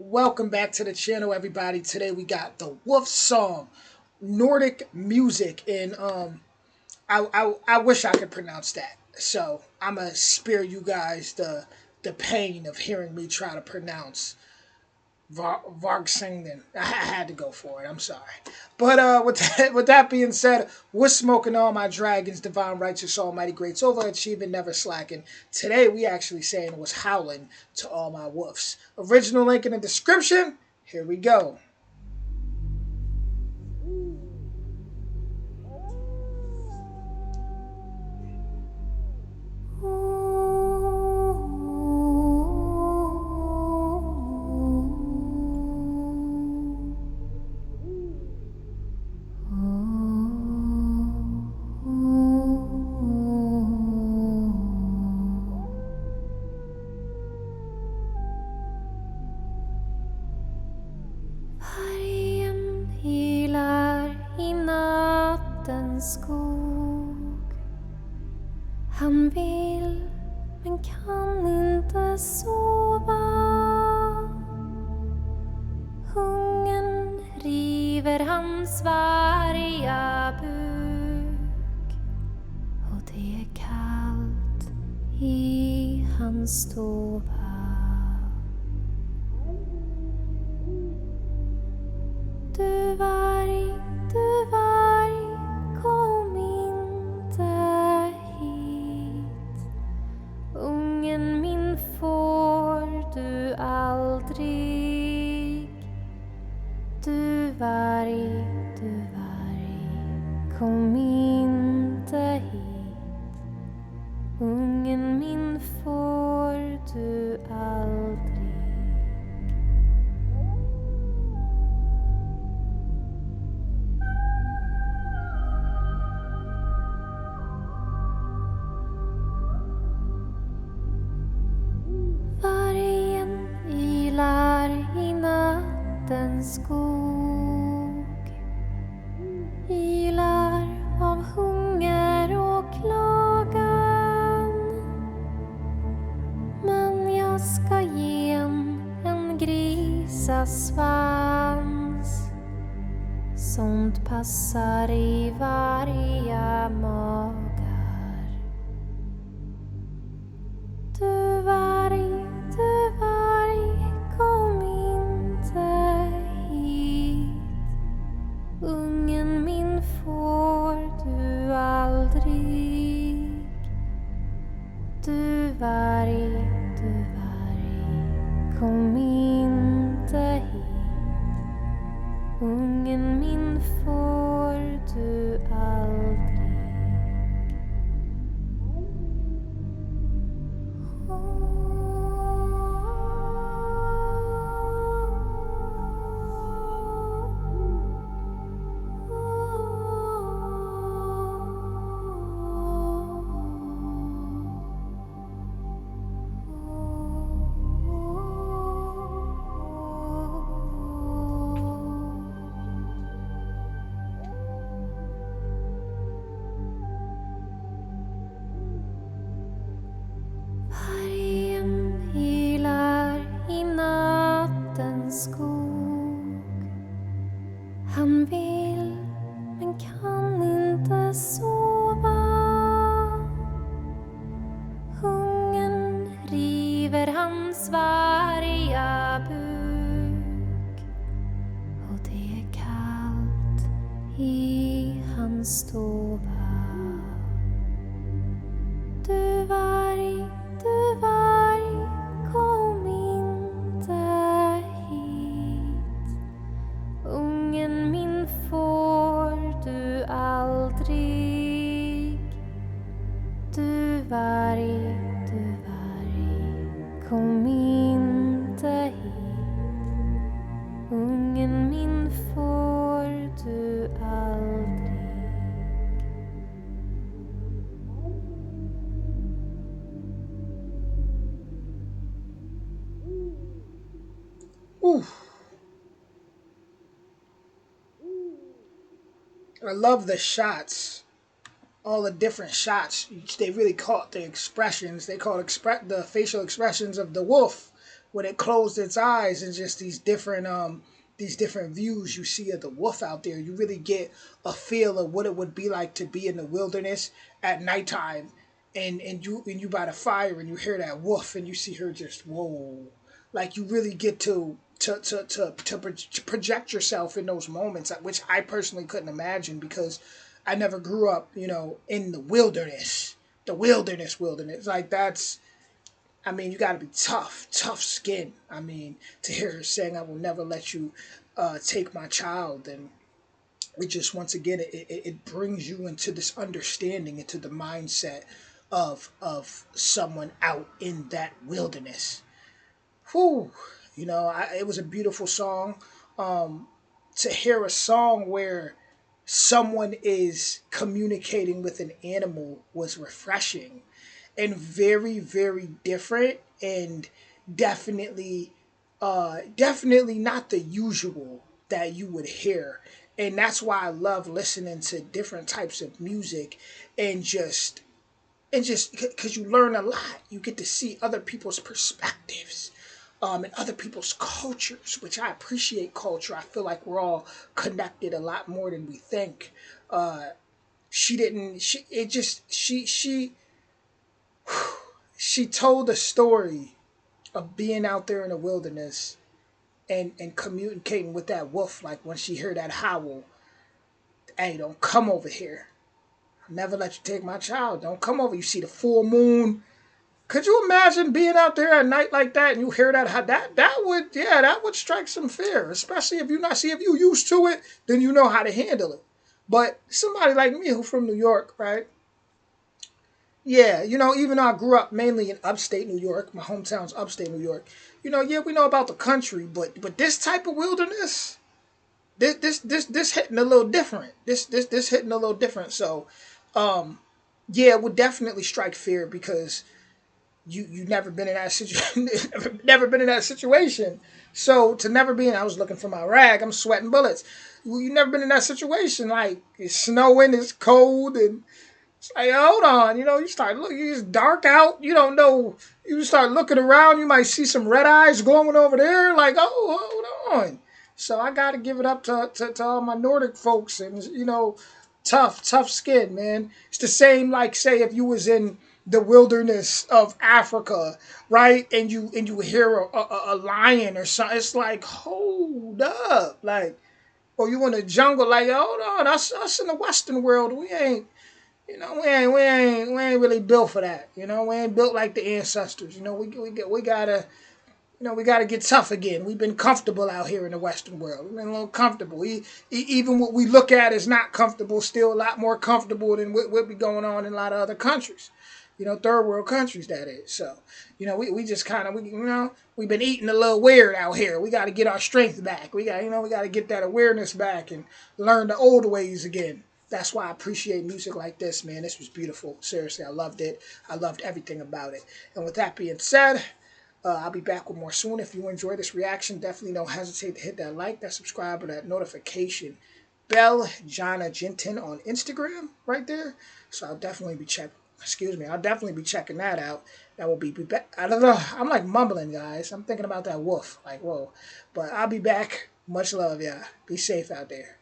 Welcome back to the channel, everybody. Today we got the Wolf song, Nordic music, and I wish I could pronounce that. So I'm gonna spare you guys the pain of hearing me try to pronounce Vargsången. I had to go for it. I'm sorry, but with that being said, we're smoking all my dragons, divine, righteous, almighty, greats, overachieving, never slacking. Today we actually saying was howling to all my wolves. Original link in the description. Here we go. Vargen ylar i nattens skog. Han vill men kan inte sova. Hungern river hans varga buk, och det är kallt i hans stova. Du varg, kom inte hit. Ungen min får du aldrig. Du varg, kom inte hit. Ungen min får du aldrig. I nattens skog, ylar av hunger och klagan. Men jag ska ge en grisasvans. Sånt passar i varje magar. Du varg, kom inte hit. Ungen min får du aldrig. Du varg, kom inte hit. Ungen min får du aldrig. Skog. Han vill men kan inte sova. Hungern river hans varga buk, och det är kallt i hans stova. Du varg, kom inte hit. Ungen min får du aldrig. Du varg, kom inte hit. Ungen min får du aldrig. Ooh. I love the shots. All the different shots. They really caught the expressions. They caught the facial expressions of the wolf when it closed its eyes, and just these different views you see of the wolf out there, you really get a feel of what it would be like to be in the wilderness at nighttime, and you by the fire, and you hear that wolf, and you see her just whoa, like you really get to project yourself in those moments, which I personally couldn't imagine because I never grew up, in the wilderness, wilderness. Like that's, I mean, you got to be tough, tough skin. I mean, to hear her saying, "I will never let you take my child," and it just once again it brings you into this understanding, into the mindset of someone out in that wilderness. Whew, it was a beautiful song. To hear a song where someone is communicating with an animal was refreshing and very, very different, and definitely definitely not the usual that you would hear. And that's why I love listening to different types of music, and just because you learn a lot, you get to see other people's perspectives, and other people's cultures, which I appreciate. Culture, I feel like we're all connected a lot more than we think. She didn't she it just she told a story of being out there in the wilderness, and communicating with that wolf. Like when she heard that howl, "Hey, don't come over here. I'll never let you take my child. Don't come over." You see the full moon. Could you imagine being out there at night like that, and you hear that would strike some fear, especially if you used to it, then you know how to handle it. But somebody like me who from New York, right? Yeah, even though I grew up mainly in upstate New York, my hometown's upstate New York. Yeah, we know about the country, but this type of wilderness, this hitting a little different. This hitting a little different. So, yeah, it would definitely strike fear because you never been in that situation, never been in that situation. So to never be in, I was looking for my rag. I'm sweating bullets. You never been in that situation. Like it's snowing, it's cold, and it's like, hold on, you start looking, it's dark out, you don't know, you start looking around, you might see some red eyes glowing over there, like, oh, hold on. So I got to give it up to all my Nordic folks, and, tough skin, man. It's the same, like, say, if you was in the wilderness of Africa, right, and you hear a lion or something, it's like, hold up, like, or you in the jungle, like, hold on, us in the Western world, we ain't, we ain't really built for that. We ain't built like the ancestors. We gotta get tough again. We've been comfortable out here in the Western world. We've been a little comfortable. Even what we look at is not comfortable. Still a lot more comfortable than what be going on in a lot of other countries. Third world countries that is. So, we just kind of we've been eating a little weird out here. We got to get our strength back. We got to get that awareness back and learn the old ways again. That's why I appreciate music like this, man. This was beautiful. Seriously, I loved it. I loved everything about it. And with that being said, I'll be back with more soon. If you enjoy this reaction, definitely don't hesitate to hit that like, that subscribe, or that notification bell. Jonna Genton on Instagram, right there. So I'll definitely be checking. Excuse me. I'll definitely be checking that out. That will be back. I don't know. I'm like mumbling, guys. I'm thinking about that wolf. Like, whoa. But I'll be back. Much love, yeah. Be safe out there.